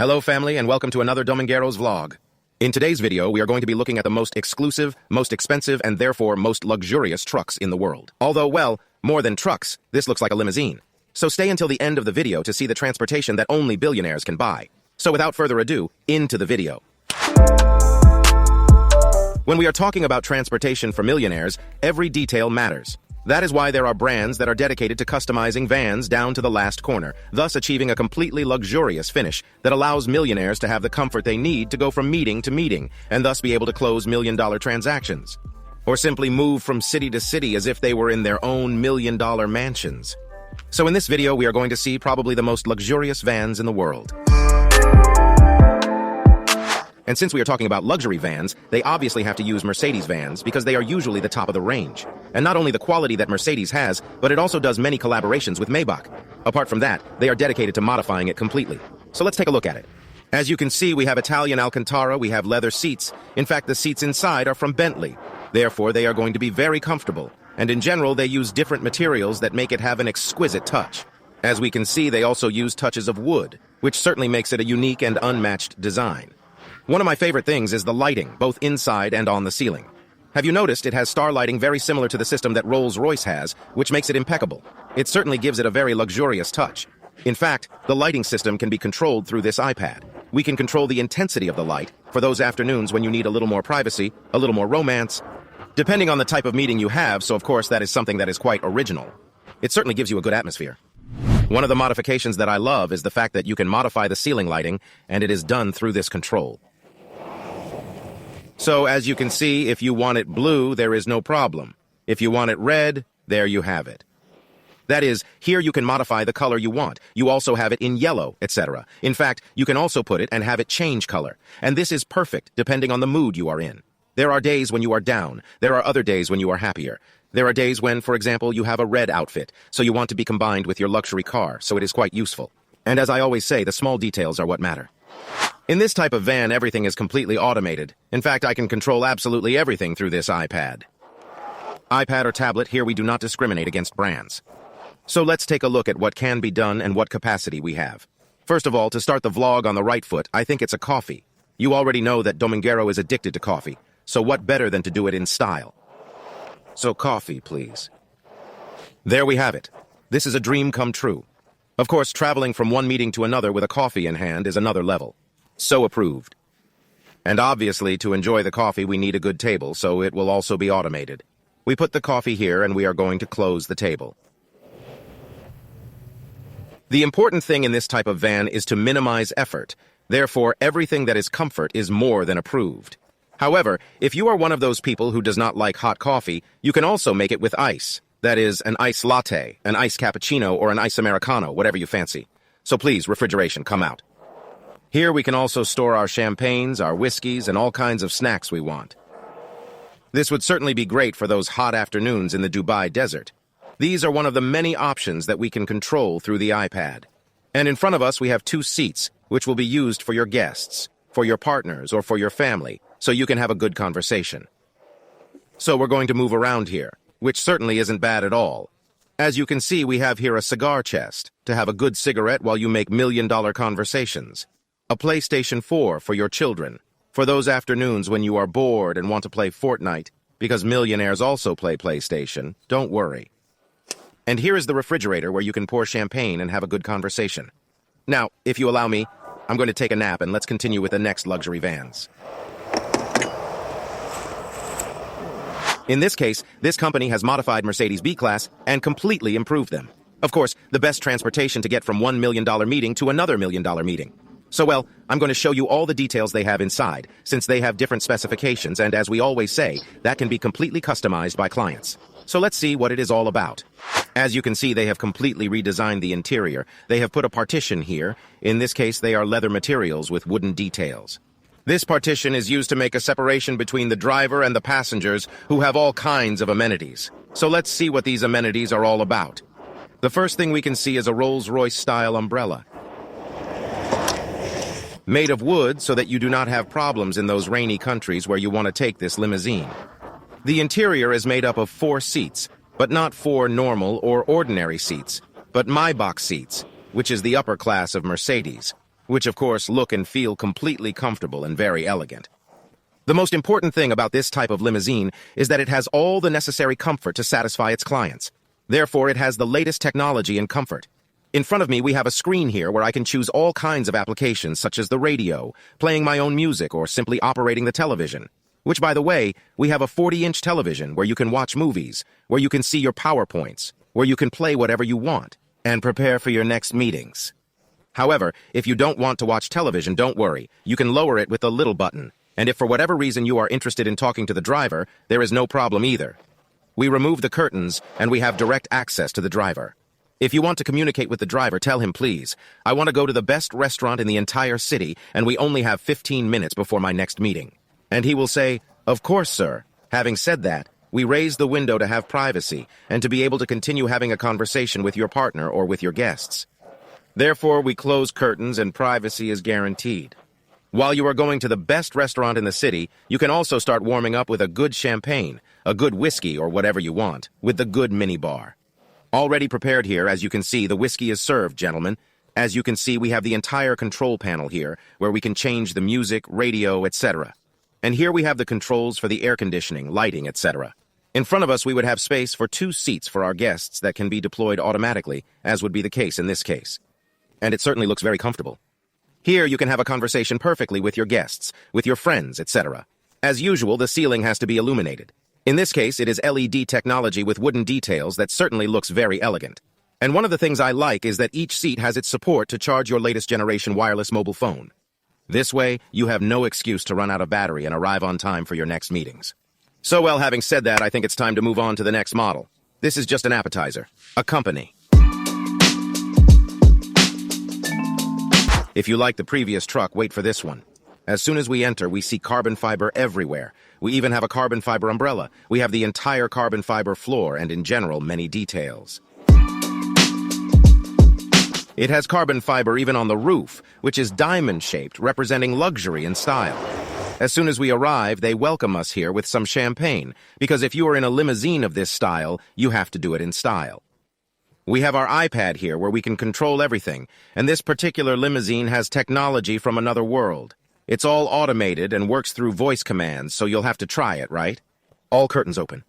Hello family and welcome to another Domingueros vlog. In today's video, we are going to be looking at the most exclusive, most expensive, and therefore most luxurious trucks in the world. Although, well, more than trucks, this looks like a limousine. So stay until the end of the video to see the transportation that only billionaires can buy. So without further ado, into the video. When we are talking about transportation for millionaires, every detail matters. That is why there are brands that are dedicated to customizing vans down to the last corner, thus achieving a completely luxurious finish that allows millionaires to have the comfort they need to go from meeting to meeting, and thus be able to close million-dollar transactions. Or simply move from city to city as if they were in their own million-dollar mansions. So in this video, we are going to see probably the most luxurious vans in the world. And since we are talking about luxury vans, they obviously have to use Mercedes vans because they are usually the top of the range. And not only the quality that Mercedes has, but it also does many collaborations with Maybach. Apart from that, they are dedicated to modifying it completely. So let's take a look at it. As you can see, we have Italian Alcantara, we have leather seats. In fact, the seats inside are from Bentley. Therefore, they are going to be very comfortable. And in general, they use different materials that make it have an exquisite touch. As we can see, they also use touches of wood, which certainly makes it a unique and unmatched design. One of my favorite things is the lighting, both inside and on the ceiling. Have you noticed it has star lighting very similar to the system that Rolls-Royce has, which makes it impeccable? It certainly gives it a very luxurious touch. In fact, the lighting system can be controlled through this iPad. We can control the intensity of the light for those afternoons when you need a little more privacy, a little more romance, depending on the type of meeting you have, so of course that is something that is quite original. It certainly gives you a good atmosphere. One of the modifications that I love is the fact that you can modify the ceiling lighting, and it is done through this control. So, as you can see, if you want it blue, there is no problem. If you want it red, there you have it. That is, here you can modify the color you want. You also have it in yellow, etc. In fact, you can also put it and have it change color. And this is perfect, depending on the mood you are in. There are days when you are down. There are other days when you are happier. There are days when, for example, you have a red outfit, so you want to be combined with your luxury car, so it is quite useful. And as I always say, the small details are what matter. In this type of van, everything is completely automated. In fact, I can control absolutely everything through this iPad. iPad or tablet, here we do not discriminate against brands. So let's take a look at what can be done and what capacity we have. First of all, to start the vlog on the right foot, I think it's a coffee. You already know that Dominguero is addicted to coffee, so what better than to do it in style? So coffee, please. There we have it. This is a dream come true. Of course, traveling from one meeting to another with a coffee in hand is another level. So approved. And obviously, to enjoy the coffee, we need a good table, so it will also be automated. We put the coffee here, and we are going to close the table. The important thing in this type of van is to minimize effort. Therefore, everything that is comfort is more than approved. However, if you are one of those people who does not like hot coffee, you can also make it with ice. That is, an ice latte, an ice cappuccino, or an ice Americano, whatever you fancy. So please, refrigeration, come out. Here we can also store our champagnes, our whiskeys, and all kinds of snacks we want. This would certainly be great for those hot afternoons in the Dubai desert. These are one of the many options that we can control through the iPad. And in front of us we have 2 seats, which will be used for your guests, for your partners, or for your family, so you can have a good conversation. So we're going to move around here, which certainly isn't bad at all. As you can see, we have here a cigar chest to have a good cigarette while you make million-dollar conversations. A PlayStation 4 for your children, for those afternoons when you are bored and want to play Fortnite, because millionaires also play PlayStation, don't worry. And here is the refrigerator where you can pour champagne and have a good conversation. Now, if you allow me, I'm going to take a nap and let's continue with the next luxury vans. In this case, this company has modified Mercedes B-Class and completely improved them. Of course, the best transportation to get from $1 million meeting to another $1 million meeting. So well, I'm going to show you all the details they have inside, since they have different specifications, and as we always say, that can be completely customized by clients. So let's see what it is all about. As you can see, they have completely redesigned the interior. They have put a partition here. In this case, they are leather materials with wooden details. This partition is used to make a separation between the driver and the passengers who have all kinds of amenities. So let's see what these amenities are all about. The first thing we can see is a Rolls-Royce style umbrella. Made of wood so that you do not have problems in those rainy countries where you want to take this limousine. The interior is made up of 4 seats, but not 4 normal or ordinary seats, but Mayback seats, which is the upper class of Mercedes. which of course look and feel completely comfortable and very elegant. The most important thing about this type of limousine is that it has all the necessary comfort to satisfy its clients. Therefore, it has the latest technology and comfort. In front of me, we have a screen here where I can choose all kinds of applications such as the radio, playing my own music, or simply operating the television. Which, by the way, we have a 40-inch television where you can watch movies, where you can see your PowerPoints, where you can play whatever you want, and prepare for your next meetings. However, if you don't want to watch television, don't worry. You can lower it with the little button. And if for whatever reason you are interested in talking to the driver, there is no problem either. We remove the curtains, and we have direct access to the driver. If you want to communicate with the driver, tell him, please, I want to go to the best restaurant in the entire city, and we only have 15 minutes before my next meeting. And he will say, of course, sir. Having said that, we raise the window to have privacy and to be able to continue having a conversation with your partner or with your guests. Therefore, we close curtains and privacy is guaranteed. While you are going to the best restaurant in the city, you can also start warming up with a good champagne, a good whiskey, or whatever you want, with the good minibar. Already prepared here, as you can see, the whiskey is served, gentlemen. As you can see, we have the entire control panel here, where we can change the music, radio, etc. And here we have the controls for the air conditioning, lighting, etc. In front of us, we would have space for 2 seats for our guests that can be deployed automatically, as would be the case in this case. And it certainly looks very comfortable. Here, you can have a conversation perfectly with your guests, with your friends, etc. As usual, the ceiling has to be illuminated. In this case, it is LED technology with wooden details that certainly looks very elegant. And one of the things I like is that each seat has its support to charge your latest generation wireless mobile phone. This way, you have no excuse to run out of battery and arrive on time for your next meetings. So, well, having said that, I think it's time to move on to the next model. This is just an appetizer, a company. If you like the previous truck, wait for this one. As soon as we enter, we see carbon fiber everywhere. We even have a carbon fiber umbrella. We have the entire carbon fiber floor and, in general, many details. It has carbon fiber even on the roof, which is diamond-shaped, representing luxury and style. As soon as we arrive, they welcome us here with some champagne, because if you are in a limousine of this style, you have to do it in style. We have our iPad here where we can control everything, and this particular limousine has technology from another world. It's all automated and works through voice commands, so you'll have to try it, right? All curtains open.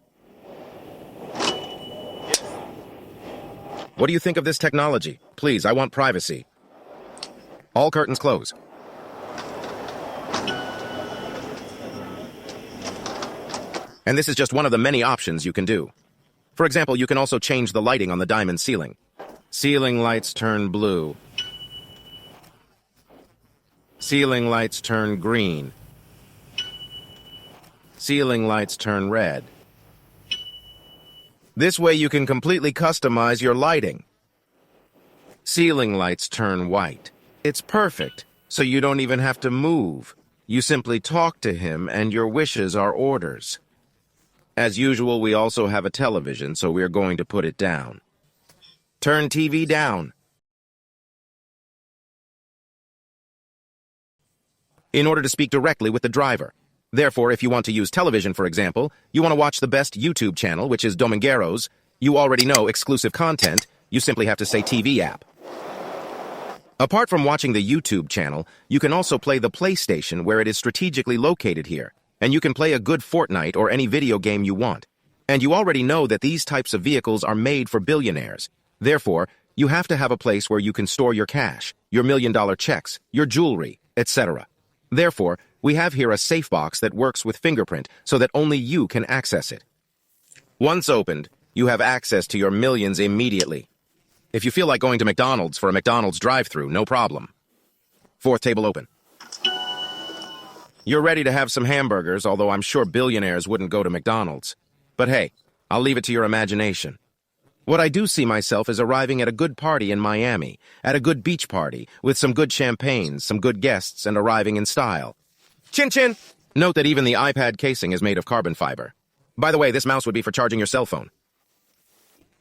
What do you think of this technology? Please, I want privacy. All curtains close. And this is just one of the many options you can do. For example, you can also change the lighting on the diamond ceiling. Ceiling lights turn blue. Ceiling lights turn green. Ceiling lights turn red. This way you can completely customize your lighting. Ceiling lights turn white. It's perfect, so you don't even have to move. You simply talk to him and your wishes are orders. As usual, we also have a television, so we're going to put it down. Turn TV down. In order to speak directly with the driver. Therefore, if you want to use television, for example, you want to watch the best YouTube channel, which is Domingueros, you already know exclusive content, you simply have to say TV app. Apart from watching the YouTube channel, you can also play the PlayStation where it is strategically located here. And you can play a good Fortnite or any video game you want. And you already know that these types of vehicles are made for billionaires. Therefore, you have to have a place where you can store your cash, your million-dollar checks, your jewelry, etc. Therefore, we have here a safe box that works with fingerprint so that only you can access it. Once opened, you have access to your millions immediately. If you feel like going to McDonald's for a McDonald's drive-thru, no problem. 4th table open. You're ready to have some hamburgers, although I'm sure billionaires wouldn't go to McDonald's. But hey, I'll leave it to your imagination. What I do see myself is arriving at a good party in Miami, at a good beach party, with some good champagne, some good guests, and arriving in style. Chin chin! Note that even the iPad casing is made of carbon fiber. By the way, this mouse would be for charging your cell phone.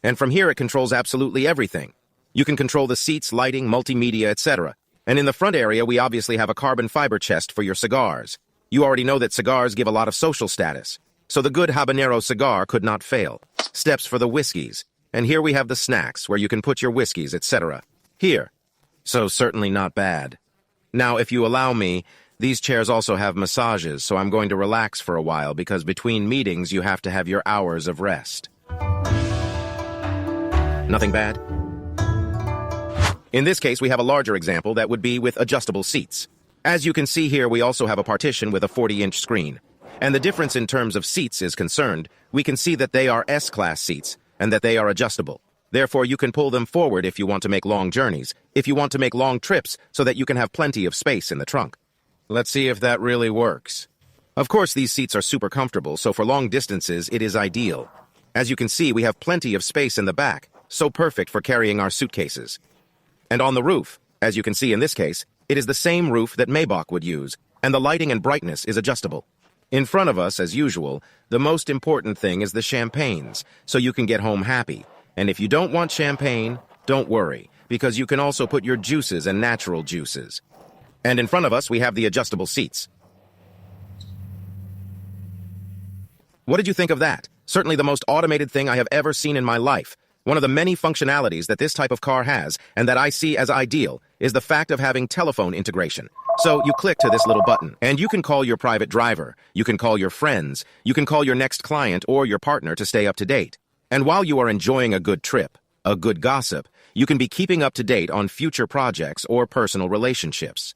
And from here it controls absolutely everything. You can control the seats, lighting, multimedia, etc. And in the front area, we obviously have a carbon fiber chest for your cigars. You already know that cigars give a lot of social status. So the good habanero cigar could not fail. Steps for the whiskeys. And here we have the snacks, where you can put your whiskeys, etc. Here. So certainly not bad. Now, if you allow me, these chairs also have massages, so I'm going to relax for a while because between meetings you have to have your hours of rest. Nothing bad? In this case, we have a larger example that would be with adjustable seats. As you can see here, we also have a partition with a 40-inch screen. And the difference in terms of seats is concerned, we can see that they are S-class seats and that they are adjustable. Therefore, you can pull them forward if you want to make long journeys, if you want to make long trips so that you can have plenty of space in the trunk. Let's see if that really works. Of course, these seats are super comfortable, so for long distances, it is ideal. As you can see, we have plenty of space in the back, so perfect for carrying our suitcases. And on the roof, as you can see in this case, it is the same roof that Mayback would use, and the lighting and brightness is adjustable. In front of us, as usual, the most important thing is the champagnes, so you can get home happy. And if you don't want champagne, don't worry, because you can also put your juices and natural juices. And in front of us, we have the adjustable seats. What did you think of that? Certainly the most automated thing I have ever seen in my life. One of the many functionalities that this type of car has, and that I see as ideal, is the fact of having telephone integration. So you click to this little button, and you can call your private driver, you can call your friends, you can call your next client or your partner to stay up to date. And while you are enjoying a good trip, a good gossip, you can be keeping up to date on future projects or personal relationships.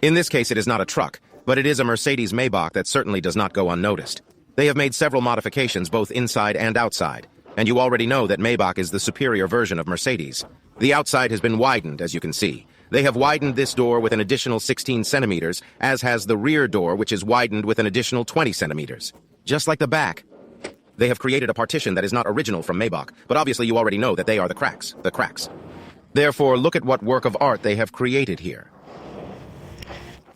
In this case, it is not a truck, but it is a Mercedes Maybach that certainly does not go unnoticed. They have made several modifications both inside and outside, and you already know that Maybach is the superior version of Mercedes. The outside has been widened, as you can see. They have widened this door with an additional 16 centimeters, as has the rear door, which is widened with an additional 20 centimeters. Just like the back. They have created a partition that is not original from Mayback, but obviously you already know that they are the cracks. Therefore, look at what work of art they have created here.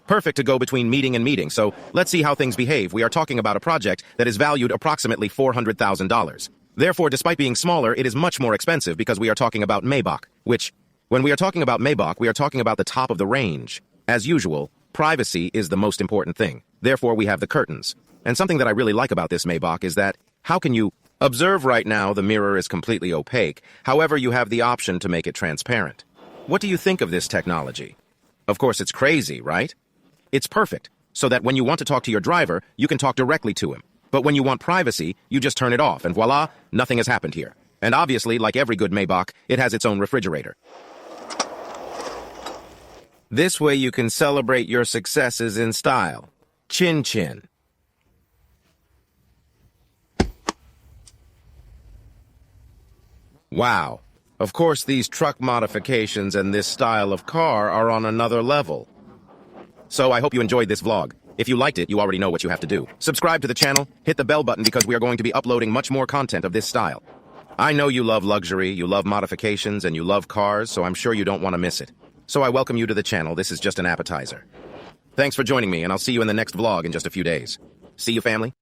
Perfect to go between meeting and meeting, so let's see how things behave. We are talking about a project that is valued approximately $400,000. Therefore, despite being smaller, it is much more expensive because we are talking about Mayback, which, when we are talking about Mayback, we are talking about the top of the range. As usual, privacy is the most important thing. Therefore, we have the curtains. And something that I really like about this Mayback is that, how can you observe right now the mirror is completely opaque, however you have the option to make it transparent. What do you think of this technology? Of course, it's crazy, right? It's perfect, so that when you want to talk to your driver, you can talk directly to him. But when you want privacy, you just turn it off, and voila, nothing has happened here. And obviously, like every good Mayback, it has its own refrigerator. This way you can celebrate your successes in style. Chin chin. Wow. Of course, these truck modifications and this style of car are on another level. So I hope you enjoyed this vlog. If you liked it, you already know what you have to do. Subscribe to the channel, hit the bell button because we are going to be uploading much more content of this style. I know you love luxury, you love modifications, and you love cars, so I'm sure you don't want to miss it. So I welcome you to the channel. This is just an appetizer. Thanks for joining me, and I'll see you in the next vlog in just a few days. See you, family.